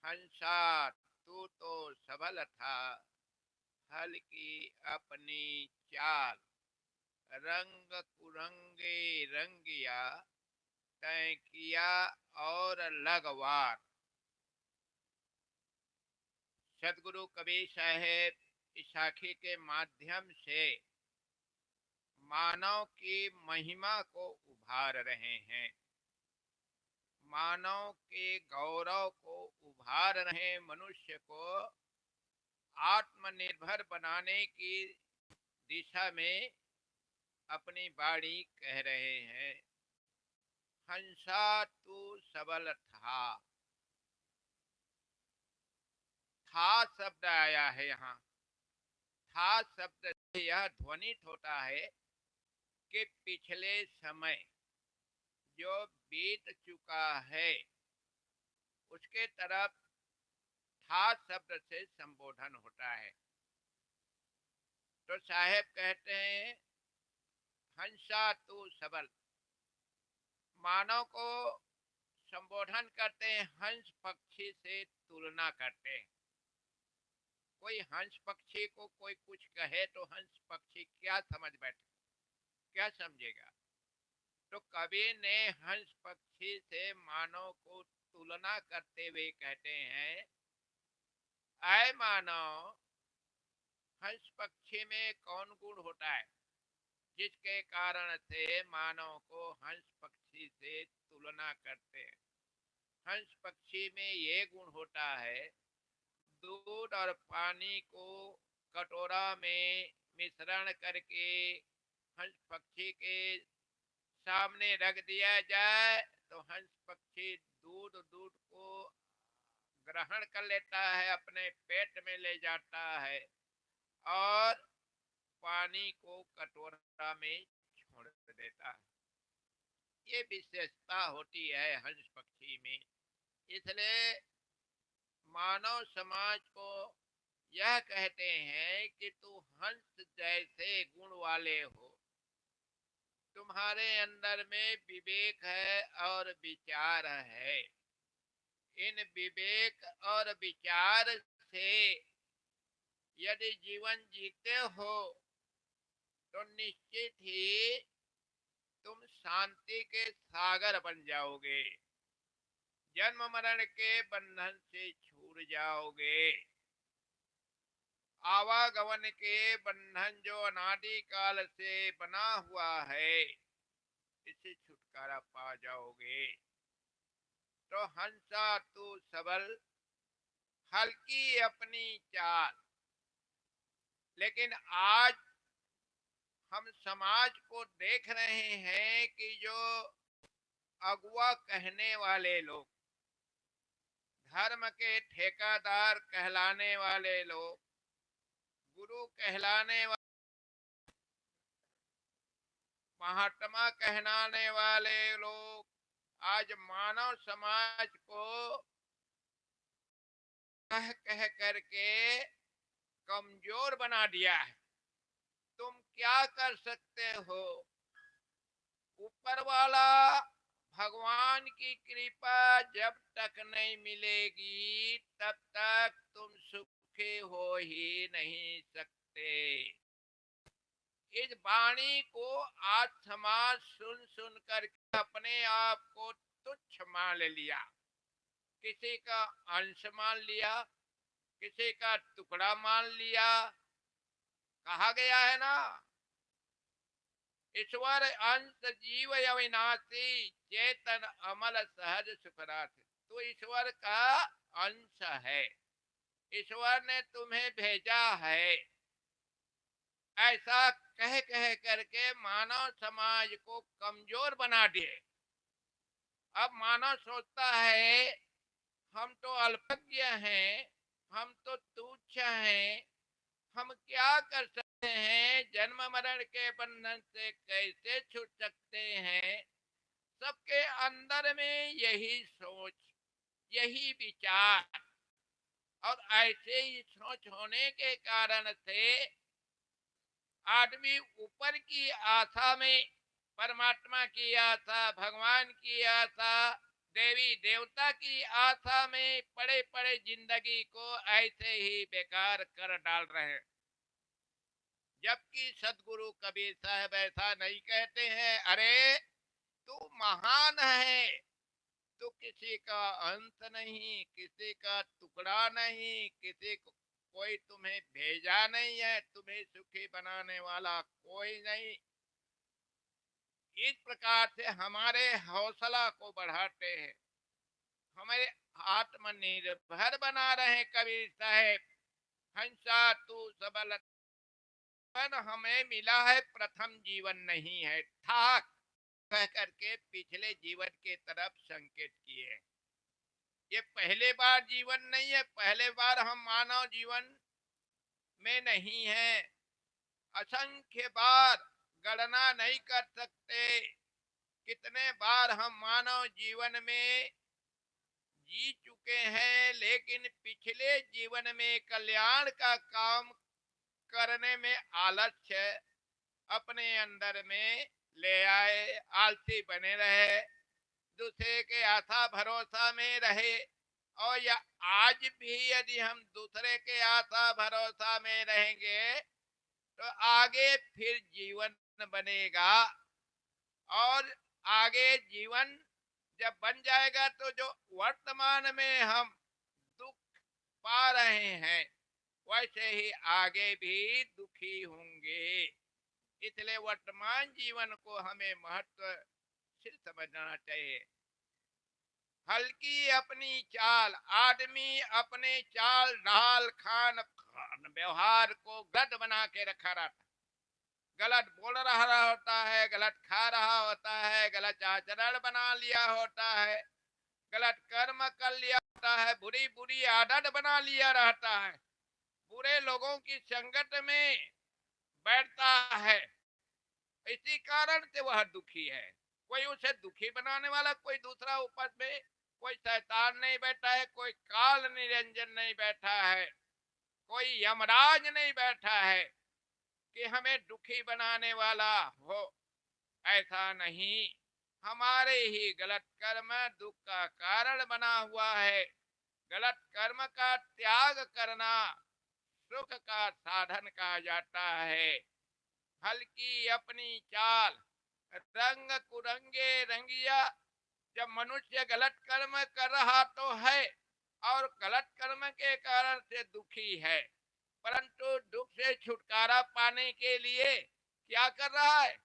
हंसा तू तो सबल था, हल की अपनी चाल, रंग कुरंगे रंगिया, तय किया और लगवार। सदगुरु कबीर साहेब इस साखी के माध्यम से मानव की महिमा को उभार रहे हैं, मानव के गौरव को उभार रहे, मनुष्य को आत्मनिर्भर बनाने की दिशा में अपनी बाणी कह रहे हैं। हंसा तू सबल था शब्द आया है यहाँ। था शब्द से यह ध्वनित होता है कि पिछले समय जो बीत चुका है उसके तरफ था शब्द से संबोधन होता है। तो साहेब कहते हैं हंसा तू सबल, मानव को संबोधन करते हैं, हंस पक्षी से तुलना करते हैं। कोई हंस पक्षी को कोई कुछ कहे तो हंस पक्षी क्या समझ बैठे, क्या समझेगा। तो कवि ने हंस पक्षी से मानव को तुलना करते हुए कहते हैं, आए मानव, हंस पक्षी में कौन गुण होता है जिसके कारण से मानव को हंस पक्षी से तुलना करते हैं। हंस पक्षी में ये गुण होता है, दूध और पानी को कटोरा में मिश्रण करके हंस पक्षी के सामने रख दिया जाए तो हंस पक्षी दूध दूध को ग्रहण कर लेता है, अपने पेट में ले जाता है और पानी को कटोरा में छोड़ देता है। ये विशेषता होती है हंस पक्षी में। इसलिए मानव समाज को यह कहते हैं कि तू हंस जैसे गुण वाले हो, तुम्हारे अंदर में विवेक है और विचार है। इन विवेक और विचार से यदि जीवन जीते हो तो निश्चित ही तुम शांति के सागर बन जाओगे, जन्म मरण के बंधन से छूट जाओगे, आवागमन के बंधन जो अनादि काल से बना हुआ है इससे छुटकारा पा जाओगे। तो हंसा तू सबल, हल्की अपनी चाल। लेकिन आज हम समाज को देख रहे हैं कि जो अगुआ कहने वाले लोग, धर्म के ठेकेदार कहलाने वाले लोग, गुरु कहलाने वाले, महात्मा कहलाने वाले लोग आज मानव समाज को कह कह करके कमजोर बना दिया है। तुम क्या कर सकते हो, ऊपर वाला भगवान की कृपा जब तक नहीं मिलेगी तब तक तुम सुखी हो ही नहीं सकते। इस वाणी को आज समाज सुन सुन कर अपने आप को तुच्छ मान लिया, किसी का अंश मान लिया, किसी का टुकड़ा मान लिया। कहा गया है ना, ईश्वर अंश जीव अविनाशी, चेतन अमल सहज सुखराथ। तो ईश्वर का अंश है, ईश्वर ने तुम्हें भेजा है। ऐसा कह कह करके मानव समाज को कमजोर बना दिए। अब मानव सोचता है हम तो अल्पज्ञ हैं, हम तो तुच्छ हैं, हम क्या कर सकते हैं, जन्म मरण के बंधन से कैसे छूट सकते हैं। सबके अंदर में यही सोच, यही विचार, और ऐसे ही सोच होने के कारण से आदमी ऊपर की आशा में, परमात्मा की आशा, भगवान की आशा, देवी देवता की आशा में पड़े पड़े जिंदगी को ऐसे ही बेकार कर डाल रहे हैं। जबकि सदगुरु कबीर साहब ऐसा नहीं कहते हैं। अरे तू महान है, तो किसी का अंत नहीं, किसी का टुकड़ा नहीं, किसी को कोई तुम्हें भेजा नहीं है, तुम्हें सुखी बनाने वाला कोई नहीं। इस प्रकार से हमारे हौसला को बढ़ाते हैं, हमारे आत्मनिर्भर बना रहे कबीर साहेब। हंसा तू सबल हमें मिला है, प्रथम जीवन नहीं है ठाक कह करके पिछले जीवन के तरफ संकेत किए। ये पहले बार जीवन नहीं है, पहले बार हम मानव जीवन में नहीं है। असंख्य बार गणना नहीं कर सकते कितने बार हम मानव जीवन में जी चुके हैं, लेकिन पिछले जीवन में कल्याण का काम करने में आलस्य अपने अंदर में ले आए, आलसी बने रहे, दूसरे के आशा भरोसा में रहे। और या आज भी यदि हम दूसरे के आशा भरोसा में रहेंगे तो आगे फिर जीवन बनेगा। और आगे जीवन जब बन जाएगा तो जो वर्तमान में हम दुख पा रहे हैं वैसे ही आगे भी दुखी होंगे। इसलिए वर्तमान जीवन को हमें महत्वशील समझना चाहिए। हल्की अपनी चाल, आदमी अपने चाल ढाल खान खान व्यवहार को गलत बना के रखा रहता, गलत बोल रहा होता है, गलत खा रहा होता है, गलत आचरण बना लिया होता है, गलत कर्म कर लिया होता है, बुरी बुरी आदत बना लिया रहता है, बुरे लोगों की संगत में बैठता है। इसी कारण से वह दुखी है। कोई उसे दुखी बनाने वाला कोई दूसरा ऊपर में कोई शैतान नहीं बैठा है, कोई काल निरंजन नहीं बैठा है, कोई यमराज नहीं बैठा है कि हमें दुखी बनाने वाला हो। ऐसा नहीं, हमारे ही गलत कर्म दुख का कारण बना हुआ है। गलत कर्म का त्याग करना सुख का साधन कहा जाता है। हल्की अपनी चाल, रंग कुरंगे रंगिया। जब मनुष्य गलत कर्म कर रहा तो है और गलत कर्म के कारण से दुखी है, परंतु दुख से छुटकारा पाने के लिए क्या कर रहा है?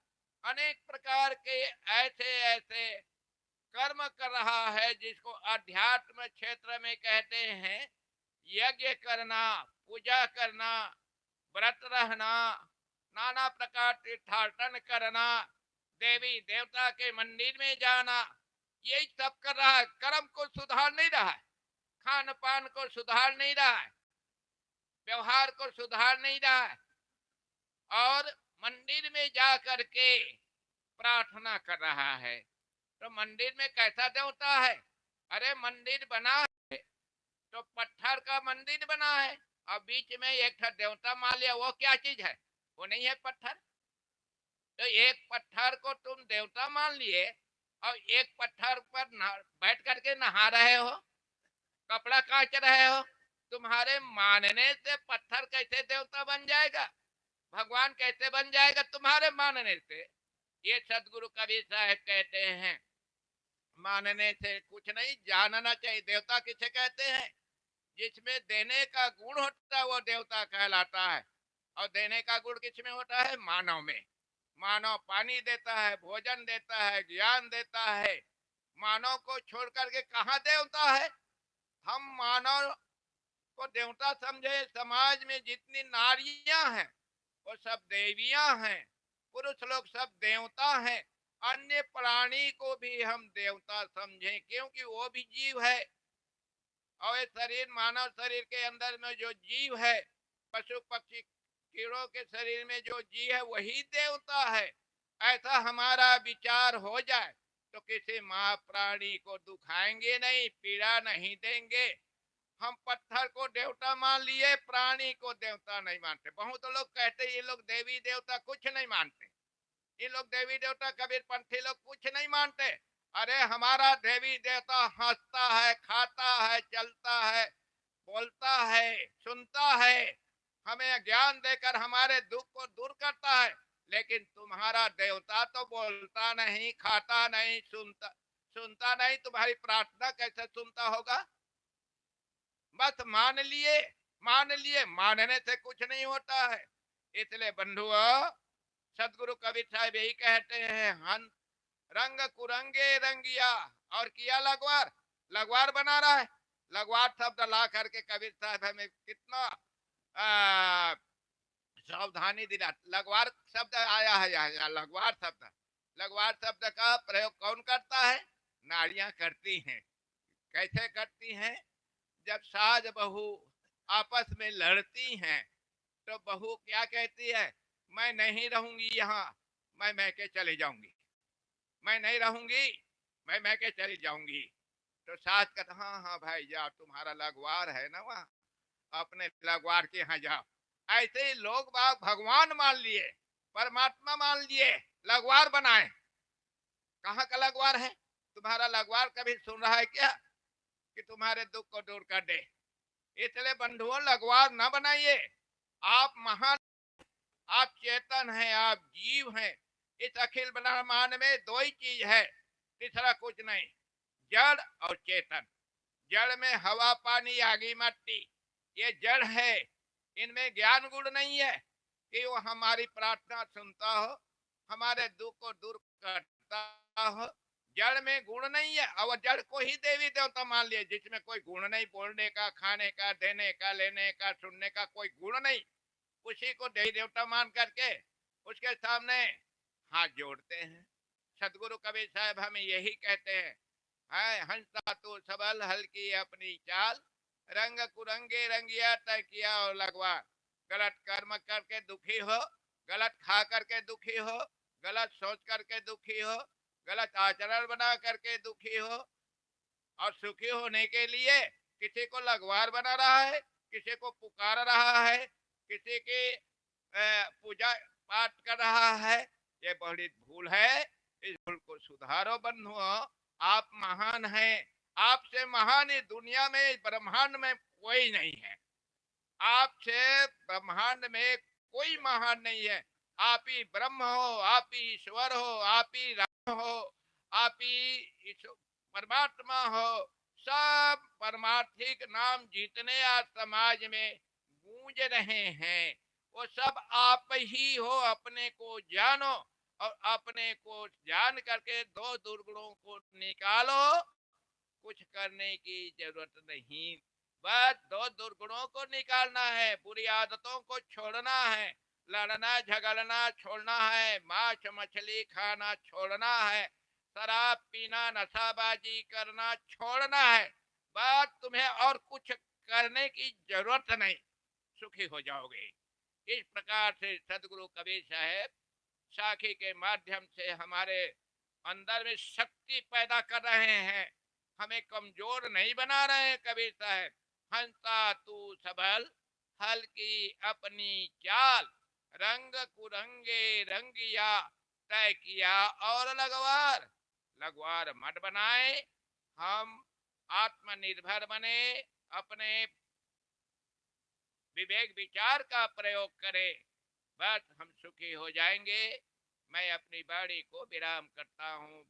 अनेक प्रकार के ऐसे ऐसे कर्म कर रहा है जिसको अध्यात्म क्षेत्र में कहते हैं यज्ञ करना, पूजा करना, व्रत रहना, नाना प्रकार तीर्थाटन करना, देवी देवता के मंदिर में जाना, यही सब कर रहा है। कर्म को सुधार नहीं रहा है, खान पान को सुधार नहीं रहा है, व्यवहार को सुधार नहीं रहा है, और मंदिर में जा करके प्रार्थना कर रहा है। तो मंदिर में कैसा देवता है? अरे मंदिर बना है तो पत्थर का मंदिर बना है और बीच में एक देवता मान लिया, वो क्या चीज है? वो नहीं है पत्थर। तो एक पत्थर को तुम देवता मान लिए और एक पत्थर पर बैठ करके नहा रहे हो, कपड़ा काट रहे हो। तुम्हारे मानने से पत्थर कैसे देवता बन जाएगा? भगवान कैसे बन जाएगा तुम्हारे मानने से? ये सदगुरु कबीर साहब कहते हैं, मानने से कुछ नहीं, जानना चाहिए। देवता किसे कहते हैं? जिसमें देने का गुण होता है वो देवता कहलाता है। और देने का गुण किसमें होता है? मानव में। मानव पानी देता है, भोजन देता है, ज्ञान देता है। मानव को छोड़ करके कहाँ देवता है? हम मानव को देवता समझे। समाज में जितनी नारियां हैं वो सब देवियां हैं, पुरुष लोग सब देवता हैं। अन्य प्राणी को भी हम देवता समझें क्योंकि वो भी जीव है। और ये शरीर, मानव शरीर के अंदर में जो जीव है, पशु पक्षी कीड़ों के शरीर में जो जीव है वही देवता है। ऐसा हमारा विचार हो जाए तो किसी माँ प्राणी को दुखाएंगे नहीं, पीड़ा नहीं देंगे। हम पत्थर को देवता मान लिए, प्राणी को देवता नहीं मानते। बहुत लोग कहते ये लोग देवी देवता कुछ नहीं मानते, ये लोग देवी देवता कबीर पंथी लोग कुछ नहीं मानते। अरे हमारा देवी देवता हंसता है, खाता है, चलता है, बोलता है, सुनता है, हमें ज्ञान देकर हमारे दुख को दूर करता है। लेकिन तुम्हारा देवता तो बोलता नहीं, खाता नहीं, सुनता सुनता नहीं, तुम्हारी प्रार्थना कैसे सुनता होगा? बस मान लिए, मान लिए, मानने से कुछ नहीं होता है। इसलिए बंधुओं, सदगुरु कबीर साहब यही कहते हैं, हन रंग कुरंगे रंगिया और किया लगवार। लगवार बना रहा है। लगवार शब्द ला करके कबीर साहब हमें कितना आ, सावधानी दिला। लगवार शब्द आया है यहाँ, लगवार शब्द। लगवार शब्द का प्रयोग कौन करता है? नारियां करती हैं। कैसे करती हैं? जब सास बहू आपस में लड़ती हैं तो बहू क्या कहती है? मैं नहीं रहूंगी यहाँ, मैं मैके चले जाऊंगी। मैं नहीं रहूंगी, मैं के चली जाऊंगी। तो सास कहता, हाँ हाँ भाई जाओ, तुम्हारा लगवार है ना वहाँ, अपने लगवार के यहाँ जाओ। ऐसे ही लोग बाग भगवान मान लिए, परमात्मा मान लिए, लगवार बनाए। कहाँ का लगवार है? तुम्हारा लगवार कभी सुन रहा है क्या कि तुम्हारे दुख को दूर कर दे? इसलिए बंधुओं, लगवार न बनाइए। आप महान, आप चेतन हैं, आप जीव हैं। इस अखिल ब्रह्मांड में दो ही चीज है, तीसरा कुछ नहीं। जड़ और चेतन। जड़ में हवा, पानी, आगी, मिट्टी, ये जड़ है। इनमें ज्ञान गुण नहीं है कि वो हमारी प्रार्थना सुनता हो, हमारे दुख को दूर करता हो। जड़ में गुण नहीं है, और जड़ को ही देवी देवता मान लिए, जिसमें कोई गुण नहीं, बोलने का, खाने का, देने का, लेने का, सुनने का कोई गुण नहीं। उसी को देवी देवता मान करके उसके सामने हाथ जोड़ते हैं। सदगुरु कबीर साहब हमें यही कहते हैं, है हंसा तो सबल हल्की अपनी चाल, रंग कुरंगे रंगिया तय किया और लगवा। गलत कर्म करके दुखी हो, गलत खा करके दुखी हो, गलत सोच करके दुखी हो, गलत आचरण बना करके दुखी हो, और सुखी होने के लिए किसी को लगवार बना रहा है, किसी को पुकार रहा है, किसी की पूजा पाठ कर रहा है। ये बड़ी भूल है। इस भूल को सुधारो बंधुओं। आप महान हैं। आपसे महान इस दुनिया में, ब्रह्मांड में कोई नहीं है। आपसे ब्रह्मांड में कोई महान नहीं है। आप ही ब्रह्म हो, आप ही ईश्वर हो, आप ही राम हो, आप ही परमात्मा हो। सब परमार्थिक नाम जितने आज समाज में गूंज रहे हैं, वो सब आप ही हो। अपने को जानो, और अपने को जान करके दो दुर्गुणों को निकालो। कुछ करने की जरूरत नहीं, बस दो दुर्गुणों को निकालना है, बुरी आदतों को छोड़ना है, लड़ना झगड़ना छोड़ना है, मांस मछली खाना छोड़ना है, शराब पीना, नशाबाजी करना छोड़ना है। बस तुम्हें और कुछ करने की जरूरत नहीं, सुखी हो जाओगे। इस प्रकार से सदगुरु कबीर साहब साखी के माध्यम से हमारे अंदर में शक्ति पैदा कर रहे हैं, हमें कमजोर नहीं बना रहे हैं। कबीर साहब, हंसा तू सबल हल्की अपनी चाल, रंग कुरंगे रंगिया तय किया और लगवार। लगवार मत बनाए, हम आत्मनिर्भर बने, अपने विवेक विचार का प्रयोग करें, बस हम सुखी हो जाएंगे। मैं अपनी बाणी को विराम करता हूँ।